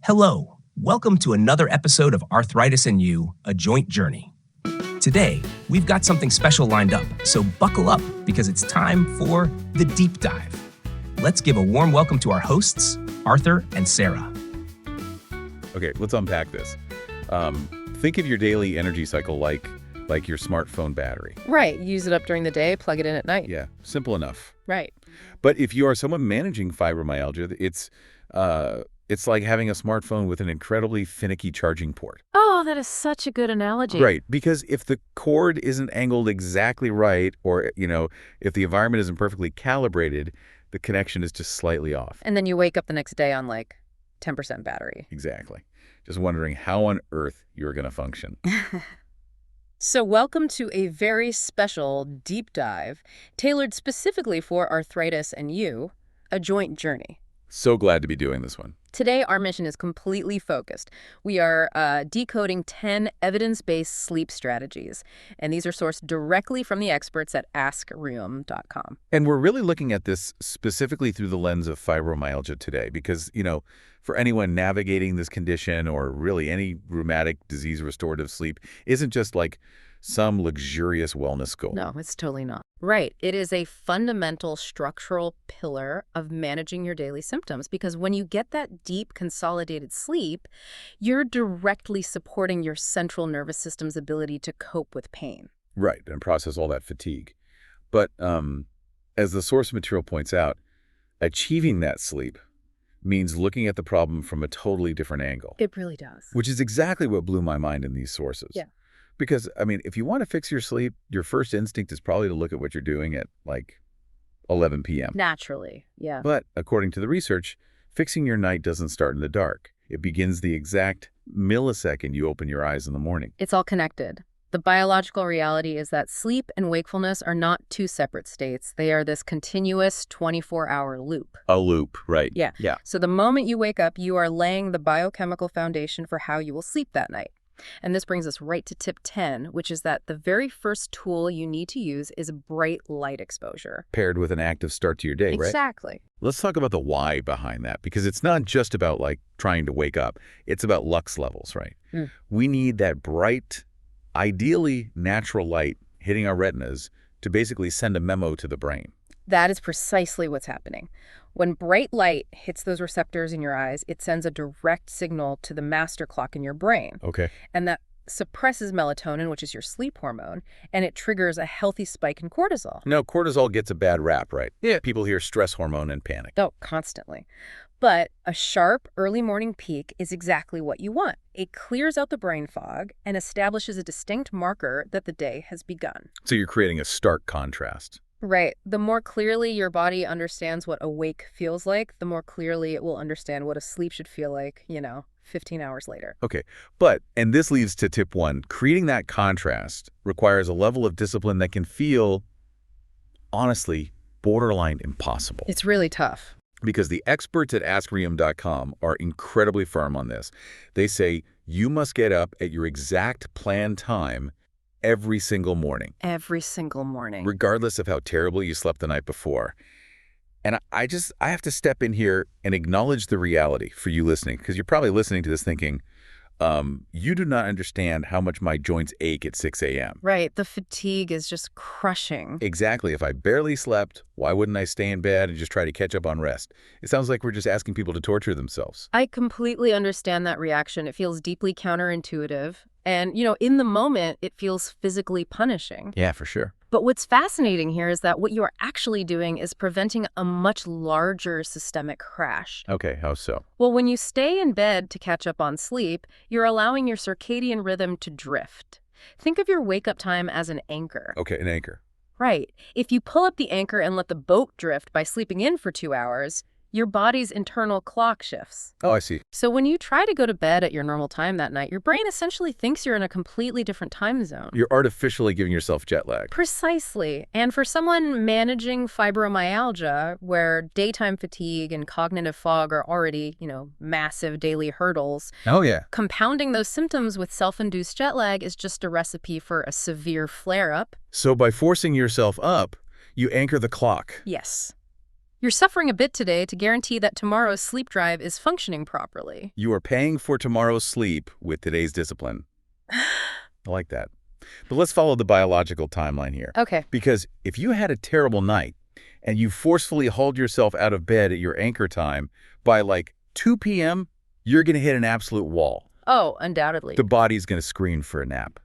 Hello, welcome to another episode of Arthritis and You, A Joint Journey. Today, we've got something special lined up, so buckle up because it's time for the deep dive. Let's give a warm welcome to our hosts, Arthur and Sarah. Okay, let's unpack this. Think of your daily energy cycle like your smartphone battery. Right. Use it up during the day, plug it in at night. Yeah, simple enough. Right. But if you are someone managing fibromyalgia, it's like having a smartphone with an incredibly finicky charging port. Oh, that is such a good analogy. Right, because if the cord isn't angled exactly right, or, if the environment isn't perfectly calibrated, the connection is just slightly off. And then you wake up the next day on like 10% battery. Exactly. Just wondering how on earth you're going to function. So welcome to a very special deep dive tailored specifically for arthritis and you, a joint journey. So glad to be doing this one. Today, our mission is completely focused. We are decoding 10 evidence-based sleep strategies, and these are sourced directly from the experts at askreum.com. And we're really looking at this specifically through the lens of fibromyalgia today because, for anyone navigating this condition or really any rheumatic disease restorative sleep isn't just like some luxurious wellness goal. No, it's totally not. Right. It is a fundamental structural pillar of managing your daily symptoms because when you get that deep consolidated sleep, you're directly supporting your central nervous system's ability to cope with pain. Right, and process all that fatigue. But as the source material points out, achieving that sleep means looking at the problem from a totally different angle. It really does. Which is exactly what blew my mind in these sources. Yeah. Because, if you want to fix your sleep, your first instinct is probably to look at what you're doing at, 11 p.m. Naturally, yeah. But according to the research, fixing your night doesn't start in the dark. It begins the exact millisecond you open your eyes in the morning. It's all connected. The biological reality is that sleep and wakefulness are not two separate states. They are this continuous 24-hour loop. A loop, right. Yeah. So the moment you wake up, you are laying the biochemical foundation for how you will sleep that night. And this brings us right to tip 10, which is that the very first tool you need to use is bright light exposure. Paired with an active start to your day, right? Exactly. Let's talk about the why behind that, because it's not just about, trying to wake up. It's about lux levels, right? We need that bright, ideally natural light hitting our retinas to basically send a memo to the brain. That is precisely what's happening. When bright light hits those receptors in your eyes, it sends a direct signal to the master clock in your brain. Okay. And that suppresses melatonin, which is your sleep hormone, and it triggers a healthy spike in cortisol. Now, cortisol gets a bad rap, right? Yeah. People hear stress hormone and panic. Oh, constantly. But a sharp early morning peak is exactly what you want. It clears out the brain fog and establishes a distinct marker that the day has begun. So you're creating a stark contrast. Right. The more clearly your body understands what awake feels like, the more clearly it will understand what a sleep should feel like, 15 hours later. Okay. And this leads to tip 1, creating that contrast requires a level of discipline that can feel, honestly, borderline impossible. It's really tough. Because the experts at askreum.com are incredibly firm on this. They say you must get up at your exact planned time every single morning. Every single morning. Regardless of how terribly you slept the night before. And I have to step in here and acknowledge the reality for you listening, because you're probably listening to this thinking, you do not understand how much my joints ache at 6 a.m. Right. The fatigue is just crushing. Exactly. If I barely slept, why wouldn't I stay in bed and just try to catch up on rest? It sounds like we're just asking people to torture themselves. I completely understand that reaction. It feels deeply counterintuitive. And, in the moment, it feels physically punishing. Yeah, for sure. But what's fascinating here is that what you are actually doing is preventing a much larger systemic crash. Okay, how so? Well, when you stay in bed to catch up on sleep, you're allowing your circadian rhythm to drift. Think of your wake-up time as an anchor. Okay, an anchor. Right. If you pull up the anchor and let the boat drift by sleeping in for 2 hours, your body's internal clock shifts. Oh, I see. So when you try to go to bed at your normal time that night, your brain essentially thinks you're in a completely different time zone. You're artificially giving yourself jet lag. Precisely. And for someone managing fibromyalgia, where daytime fatigue and cognitive fog are already, massive daily hurdles. Oh, yeah. Compounding those symptoms with self-induced jet lag is just a recipe for a severe flare-up. So by forcing yourself up, you anchor the clock. Yes. You're suffering a bit today to guarantee that tomorrow's sleep drive is functioning properly. You are paying for tomorrow's sleep with today's discipline. I like that. But let's follow the biological timeline here. Okay. Because if you had a terrible night and you forcefully hauled yourself out of bed at your anchor time, by like 2 p.m., you're going to hit an absolute wall. Oh, undoubtedly. The body's going to scream for a nap.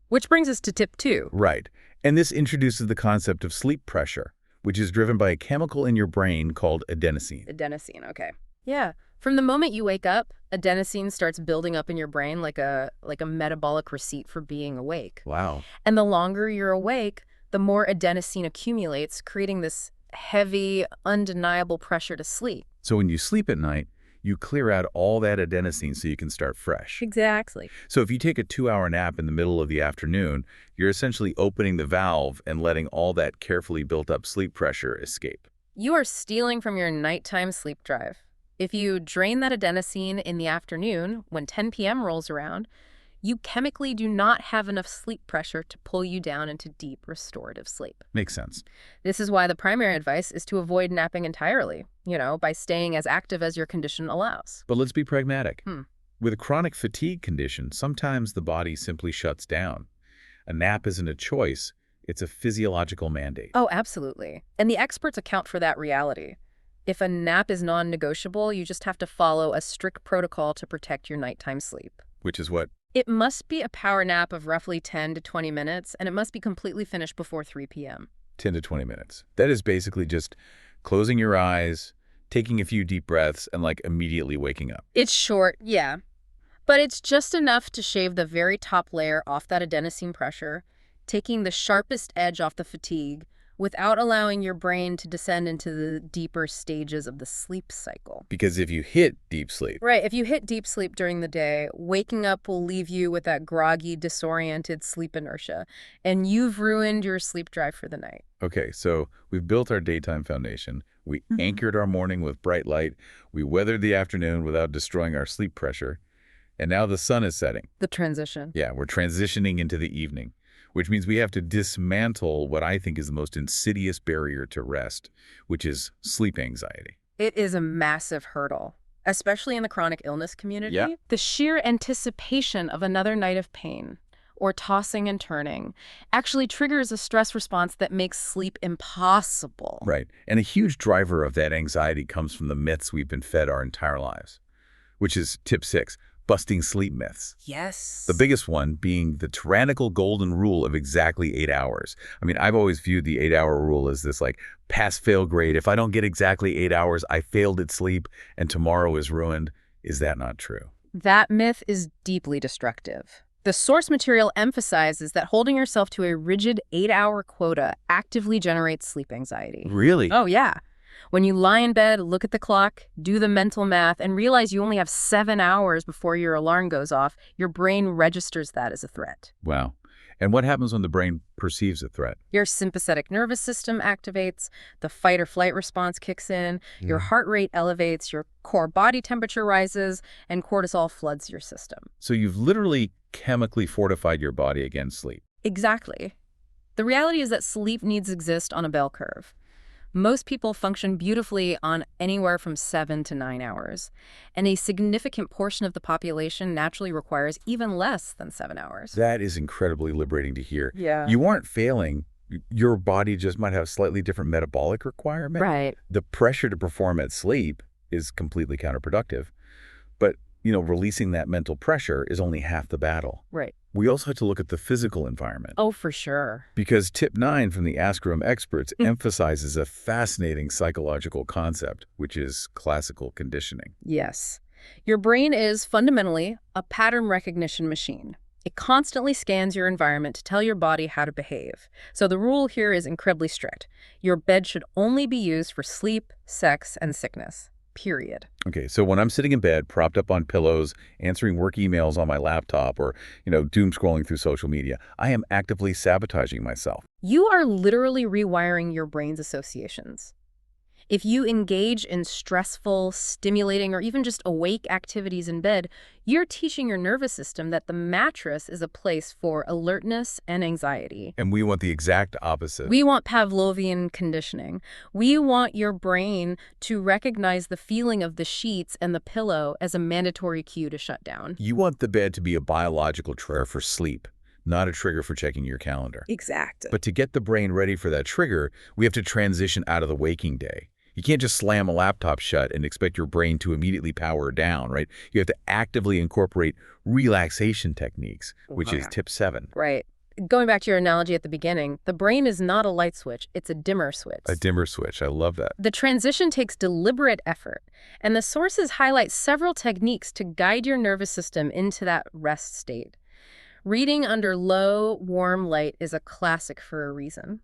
Which brings us to tip 2. Right. And this introduces the concept of sleep pressure, which is driven by a chemical in your brain called adenosine. Adenosine, okay. Yeah. From the moment you wake up, adenosine starts building up in your brain like a metabolic receipt for being awake. Wow. And the longer you're awake, the more adenosine accumulates, creating this heavy, undeniable pressure to sleep. So when you sleep at night, you clear out all that adenosine so you can start fresh. Exactly. So if you take a 2-hour nap in the middle of the afternoon, you're essentially opening the valve and letting all that carefully built up sleep pressure escape. You are stealing from your nighttime sleep drive. If you drain that adenosine in the afternoon, when 10 p.m. rolls around, you chemically do not have enough sleep pressure to pull you down into deep restorative sleep. Makes sense. This is why the primary advice is to avoid napping entirely, by staying as active as your condition allows. But let's be pragmatic. With a chronic fatigue condition, sometimes the body simply shuts down. A nap isn't a choice, it's a physiological mandate. Oh, absolutely. And the experts account for that reality. If a nap is non-negotiable, you just have to follow a strict protocol to protect your nighttime sleep. Which is what? It must be a power nap of roughly 10 to 20 minutes, and it must be completely finished before 3 p.m. 10 to 20 minutes. That is basically just closing your eyes, taking a few deep breaths, and immediately waking up. It's short, yeah. But it's just enough to shave the very top layer off that adenosine pressure, taking the sharpest edge off the fatigue, without allowing your brain to descend into the deeper stages of the sleep cycle. Because if you hit deep sleep... Right, if you hit deep sleep during the day, waking up will leave you with that groggy, disoriented sleep inertia, and you've ruined your sleep drive for the night. Okay, so we've built our daytime foundation. We anchored our morning with bright light. We weathered the afternoon without destroying our sleep pressure. And now the sun is setting. The transition. Yeah, we're transitioning into the evening, which means we have to dismantle what I think is the most insidious barrier to rest, which is sleep anxiety. It is a massive hurdle, especially in the chronic illness community. Yeah. The sheer anticipation of another night of pain or tossing and turning actually triggers a stress response that makes sleep impossible. Right. And a huge driver of that anxiety comes from the myths we've been fed our entire lives, which is tip 6. Busting sleep myths. Yes. The biggest one being the tyrannical golden rule of exactly 8 hours. I mean, I've always viewed the 8-hour rule as this pass-fail grade. If I don't get exactly 8 hours, I failed at sleep and tomorrow is ruined. Is that not true? That myth is deeply destructive. The source material emphasizes that holding yourself to a rigid 8-hour quota actively generates sleep anxiety. Really? Oh, yeah. When you lie in bed, look at the clock, do the mental math, and realize you only have 7 hours before your alarm goes off, your brain registers that as a threat. Wow. And what happens when the brain perceives a threat? Your sympathetic nervous system activates, the fight or flight response kicks in, your heart rate elevates, your core body temperature rises, and cortisol floods your system. So you've literally chemically fortified your body against sleep. Exactly. The reality is that sleep needs exist on a bell curve. Most people function beautifully on anywhere from 7 to 9 hours, and a significant portion of the population naturally requires even less than 7 hours. That is incredibly liberating to hear. Yeah. You aren't failing. Your body just might have slightly different metabolic requirement. Right. The pressure to perform at sleep is completely counterproductive. But, releasing that mental pressure is only half the battle. Right. We also have to look at the physical environment. Oh, for sure. Because tip 9 from the Ask Room experts emphasizes a fascinating psychological concept, which is classical conditioning. Yes. Your brain is fundamentally a pattern recognition machine. It constantly scans your environment to tell your body how to behave. So the rule here is incredibly strict. Your bed should only be used for sleep, sex, and sickness. Period. Okay, so when I'm sitting in bed, propped up on pillows, answering work emails on my laptop, or, doom scrolling through social media, I am actively sabotaging myself. You are literally rewiring your brain's associations. If you engage in stressful, stimulating, or even just awake activities in bed, you're teaching your nervous system that the mattress is a place for alertness and anxiety. And we want the exact opposite. We want Pavlovian conditioning. We want your brain to recognize the feeling of the sheets and the pillow as a mandatory cue to shut down. You want the bed to be a biological trigger for sleep, not a trigger for checking your calendar. Exactly. But to get the brain ready for that trigger, we have to transition out of the waking day. You can't just slam a laptop shut and expect your brain to immediately power down, right? You have to actively incorporate relaxation techniques, which is tip 7. Right. Going back to your analogy at the beginning, the brain is not a light switch, it's a dimmer switch. A dimmer switch. I love that. The transition takes deliberate effort, and the sources highlight several techniques to guide your nervous system into that rest state. Reading under low, warm light is a classic for a reason.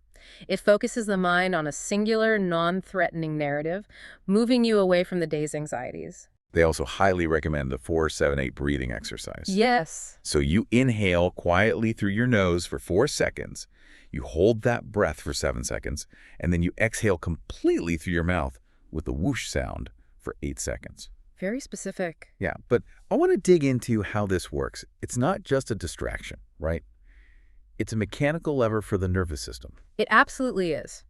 It focuses the mind on a singular, non-threatening narrative, moving you away from the day's anxieties. They also highly recommend the 4-7-8 breathing exercise. Yes. So you inhale quietly through your nose for 4 seconds, you hold that breath for 7 seconds, and then you exhale completely through your mouth with the whoosh sound for 8 seconds. Very specific. Yeah, but I want to dig into how this works. It's not just a distraction, right? It's a mechanical lever for the nervous system. It absolutely is.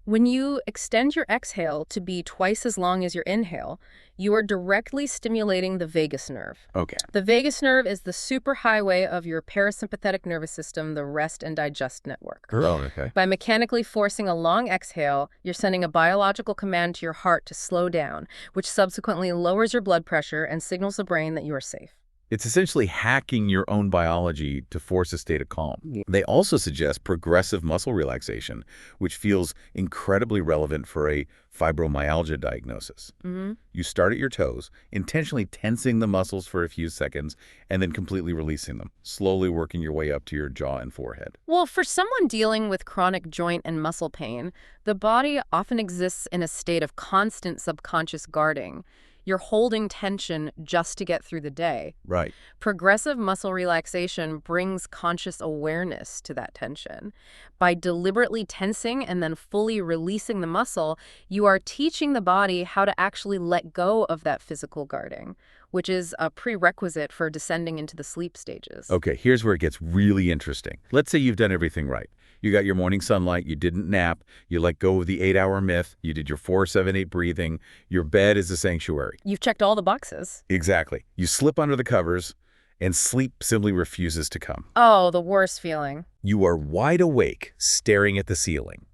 When you extend your exhale to be twice as long as your inhale, you are directly stimulating the vagus nerve. Okay. The vagus nerve is the superhighway of your parasympathetic nervous system, the rest and digest network. Oh, okay. By mechanically forcing a long exhale, you're sending a biological command to your heart to slow down, which subsequently lowers your blood pressure and signals the brain that you are safe. It's essentially hacking your own biology to force a state of calm. They also suggest progressive muscle relaxation, which feels incredibly relevant for a fibromyalgia diagnosis. You start at your toes, intentionally tensing the muscles for a few seconds, and then completely releasing them, slowly working your way up to your jaw and forehead. Well, for someone dealing with chronic joint and muscle pain, the body often exists in a state of constant subconscious guarding. You're holding tension just to get through the day. Right. Progressive muscle relaxation brings conscious awareness to that tension. By deliberately tensing and then fully releasing the muscle, you are teaching the body how to actually let go of that physical guarding, which is a prerequisite for descending into the sleep stages. Okay, here's where it gets really interesting. Let's say you've done everything right. You got your morning sunlight, you didn't nap, you let go of the 8-hour myth, you did your 4-7-8 breathing, your bed is a sanctuary. You've checked all the boxes. Exactly. You slip under the covers, and sleep simply refuses to come. Oh, the worst feeling. You are wide awake, staring at the ceiling.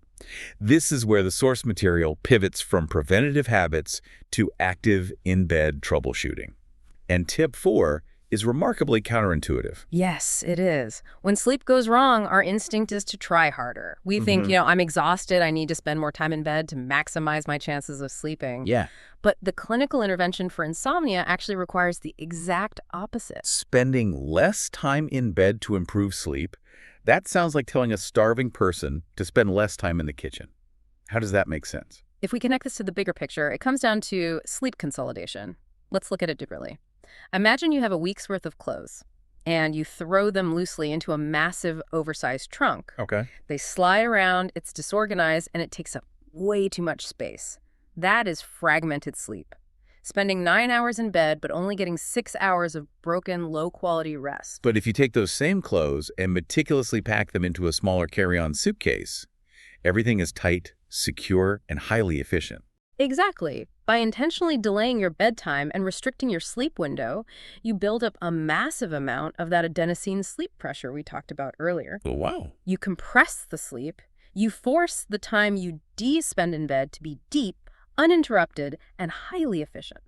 This is where the source material pivots from preventative habits to active in-bed troubleshooting. And tip 4 is remarkably counterintuitive. Yes, it is. When sleep goes wrong, our instinct is to try harder. We think, I'm exhausted, I need to spend more time in bed to maximize my chances of sleeping. Yeah. But the clinical intervention for insomnia actually requires the exact opposite. Spending less time in bed to improve sleep, that sounds like telling a starving person to spend less time in the kitchen. How does that make sense? If we connect this to the bigger picture, it comes down to sleep consolidation. Let's look at it differently. Imagine you have a week's worth of clothes, and you throw them loosely into a massive, oversized trunk. Okay. They slide around, it's disorganized, and it takes up way too much space. That is fragmented sleep. Spending 9 hours in bed, but only getting 6 hours of broken, low-quality rest. But if you take those same clothes and meticulously pack them into a smaller carry-on suitcase, everything is tight, secure, and highly efficient. Exactly. By intentionally delaying your bedtime and restricting your sleep window, you build up a massive amount of that adenosine sleep pressure we talked about earlier. Oh, wow. You compress the sleep. You force the time you spend in bed to be deep, uninterrupted, and highly efficient.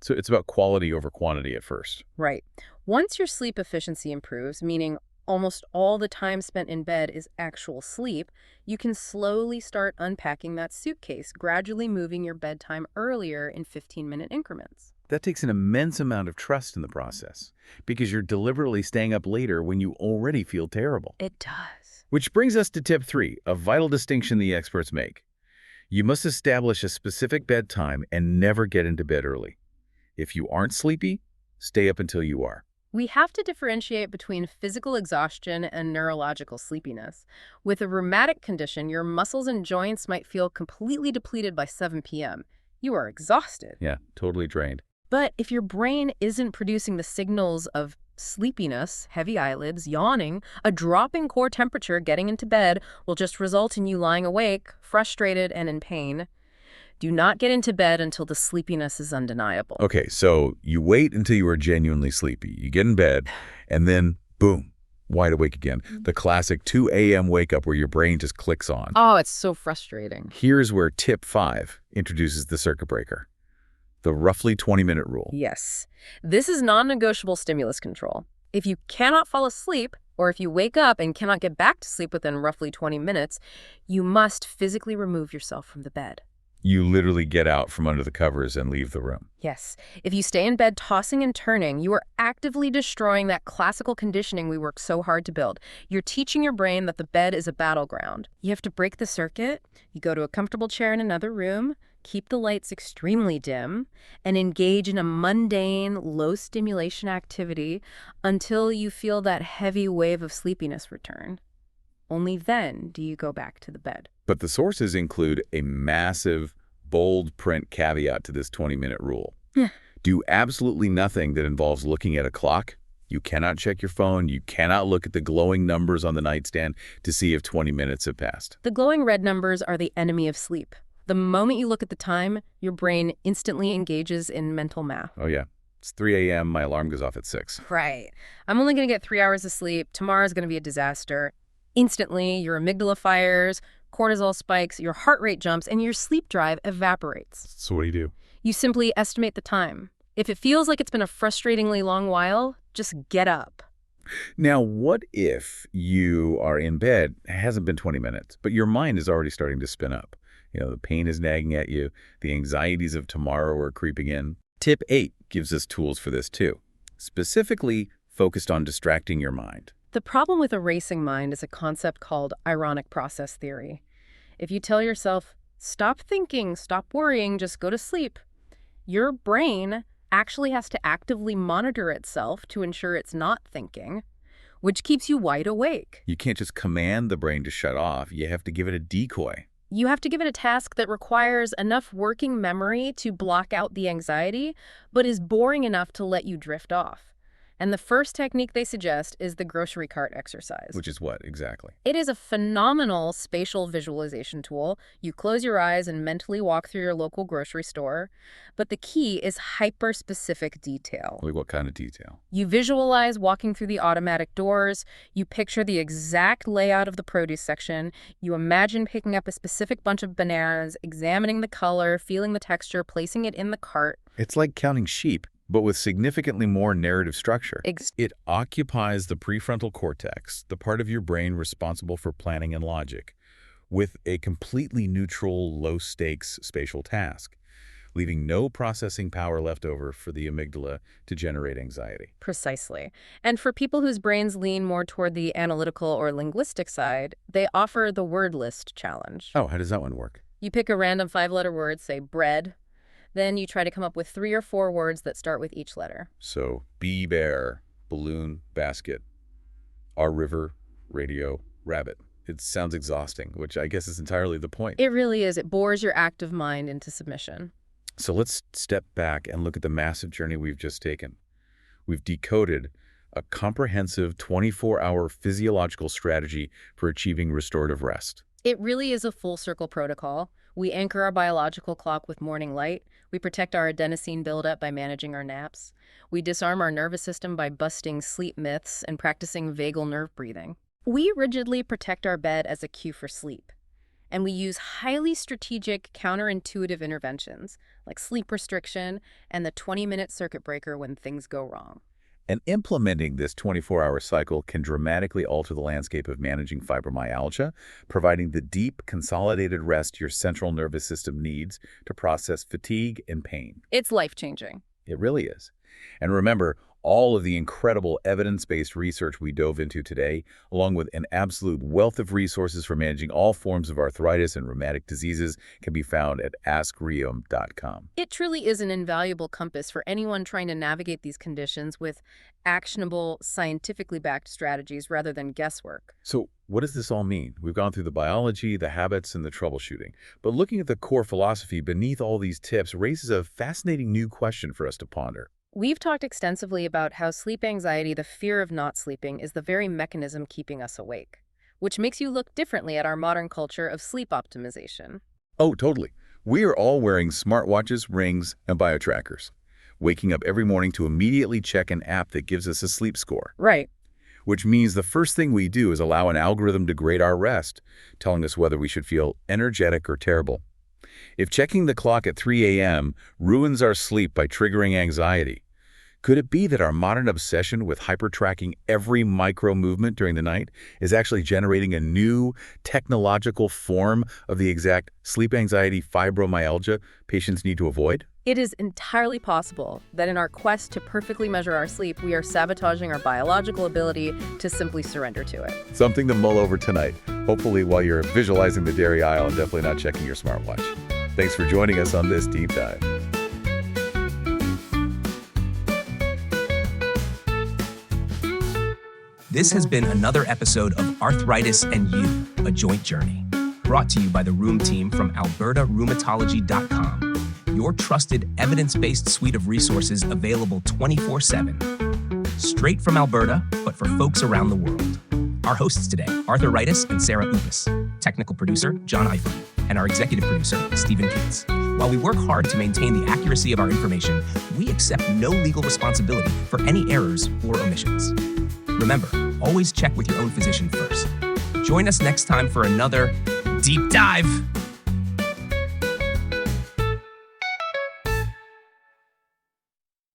So it's about quality over quantity at first. Right. Once your sleep efficiency improves, meaning almost all the time spent in bed is actual sleep, you can slowly start unpacking that suitcase, gradually moving your bedtime earlier in 15-minute increments. That takes an immense amount of trust in the process, because you're deliberately staying up later when you already feel terrible. It does. Which brings us to tip 3, a vital distinction the experts make. You must establish a specific bedtime and never get into bed early. If you aren't sleepy, stay up until you are. We have to differentiate between physical exhaustion and neurological sleepiness. With a rheumatic condition, your muscles and joints might feel completely depleted by 7 p.m. You are exhausted. Yeah, totally drained. But if your brain isn't producing the signals of sleepiness, heavy eyelids, yawning, a drop in core temperature, getting into bed will just result in you lying awake, frustrated, and in pain. Do not get into bed until the sleepiness is undeniable. Okay, so you wait until you are genuinely sleepy. You get in bed, and then, boom, wide awake again. The classic 2 a.m. wake up where your brain just clicks on. Oh, it's so frustrating. Here's where tip 5 introduces the circuit breaker. The roughly 20-minute rule. Yes. This is non-negotiable stimulus control. If you cannot fall asleep, or if you wake up and cannot get back to sleep within roughly 20 minutes, you must physically remove yourself from the bed. You literally get out from under the covers and leave the room. Yes. If you stay in bed tossing and turning, you are actively destroying that classical conditioning we worked so hard to build. You're teaching your brain that the bed is a battleground. You have to break the circuit. You go to a comfortable chair in another room, keep the lights extremely dim, and engage in a mundane, low-stimulation activity until you feel that heavy wave of sleepiness return. Only then do you go back to the bed. But the sources include a massive, bold print caveat to this 20-minute rule. Yeah. Do absolutely nothing that involves looking at a clock. You cannot check your phone. You cannot look at the glowing numbers on the nightstand to see if 20 minutes have passed. The glowing red numbers are the enemy of sleep. The moment you look at the time, your brain instantly engages in mental math. Oh, yeah. It's 3 a.m. My alarm goes off at 6. Right. I'm only going to get 3 hours of sleep. Tomorrow's going to be a disaster. Instantly, your amygdala fires, cortisol spikes, your heart rate jumps, and your sleep drive evaporates. So what do you do? You simply estimate the time. If it feels like it's been a frustratingly long while, just get up. Now, what if you are in bed, it hasn't been 20 minutes, but your mind is already starting to spin up? You know, the pain is nagging at you, the anxieties of tomorrow are creeping in. Tip 8 gives us tools for this too, specifically focused on distracting your mind. The problem with a racing mind is a concept called ironic process theory. If you tell yourself, stop thinking, stop worrying, just go to sleep, your brain actually has to actively monitor itself to ensure it's not thinking, which keeps you wide awake. You can't just command the brain to shut off. You have to give it a decoy. You have to give it a task that requires enough working memory to block out the anxiety, but is boring enough to let you drift off. And the first technique they suggest is the grocery cart exercise. Which is what, exactly? It is a phenomenal spatial visualization tool. You close your eyes and mentally walk through your local grocery store. But the key is hyper-specific detail. Like what kind of detail? You visualize walking through the automatic doors. You picture the exact layout of the produce section. You imagine picking up a specific bunch of bananas, examining the color, feeling the texture, placing it in the cart. It's like counting sheep, but with significantly more narrative structure. It occupies the prefrontal cortex, the part of your brain responsible for planning and logic, with a completely neutral, low-stakes spatial task, leaving no processing power left over for the amygdala to generate anxiety. Precisely. And for people whose brains lean more toward the analytical or linguistic side, they offer the word list challenge. Oh, how does that one work? You pick a random 5-letter word, say bread. Then you try to come up with 3 or 4 words that start with each letter. So, bee, bear, balloon, basket, our river, radio, rabbit. It sounds exhausting, which I guess is entirely the point. It really is. It bores your active mind into submission. So let's step back and look at the massive journey we've just taken. We've decoded a comprehensive 24-hour physiological strategy for achieving restorative rest. It really is a full circle protocol. We anchor our biological clock with morning light. We protect our adenosine buildup by managing our naps. We disarm our nervous system by busting sleep myths and practicing vagal nerve breathing. We rigidly protect our bed as a cue for sleep. And we use highly strategic, counterintuitive interventions like sleep restriction and the 20-minute circuit breaker when things go wrong. And implementing this 24-hour cycle can dramatically alter the landscape of managing fibromyalgia, providing the deep, consolidated rest your central nervous system needs to process fatigue and pain. It's life-changing. It really is. And remember, all of the incredible evidence-based research we dove into today, along with an absolute wealth of resources for managing all forms of arthritis and rheumatic diseases, can be found at askreum.com. It truly is an invaluable compass for anyone trying to navigate these conditions with actionable, scientifically backed strategies rather than guesswork. So what does this all mean? We've gone through the biology, the habits, and the troubleshooting. But looking at the core philosophy beneath all these tips raises a fascinating new question for us to ponder. We've talked extensively about how sleep anxiety, the fear of not sleeping, is the very mechanism keeping us awake, which makes you look differently at our modern culture of sleep optimization. Oh, totally. We are all wearing smartwatches, rings, and biotrackers, waking up every morning to immediately check an app that gives us a sleep score. Right. Which means the first thing we do is allow an algorithm to grade our rest, telling us whether we should feel energetic or terrible. If checking the clock at 3 a.m. ruins our sleep by triggering anxiety, could it be that our modern obsession with hyper-tracking every micro-movement during the night is actually generating a new technological form of the exact sleep anxiety fibromyalgia patients need to avoid? It is entirely possible that in our quest to perfectly measure our sleep, we are sabotaging our biological ability to simply surrender to it. Something to mull over tonight, hopefully while you're visualizing the dairy aisle and definitely not checking your smartwatch. Thanks for joining us on this deep dive. This has been another episode of Arthritis and You, A Joint Journey, brought to you by the Rheum team from albertarheumatology.com, your trusted evidence-based suite of resources available 24/7. Straight from Alberta, but for folks around the world. Our hosts today, Arthritis and Sarah Upis, technical producer, John Eifert, and our executive producer, Stephen Kitts. While we work hard to maintain the accuracy of our information, we accept no legal responsibility for any errors or omissions. Remember, always check with your own physician first. Join us next time for another Deep Dive.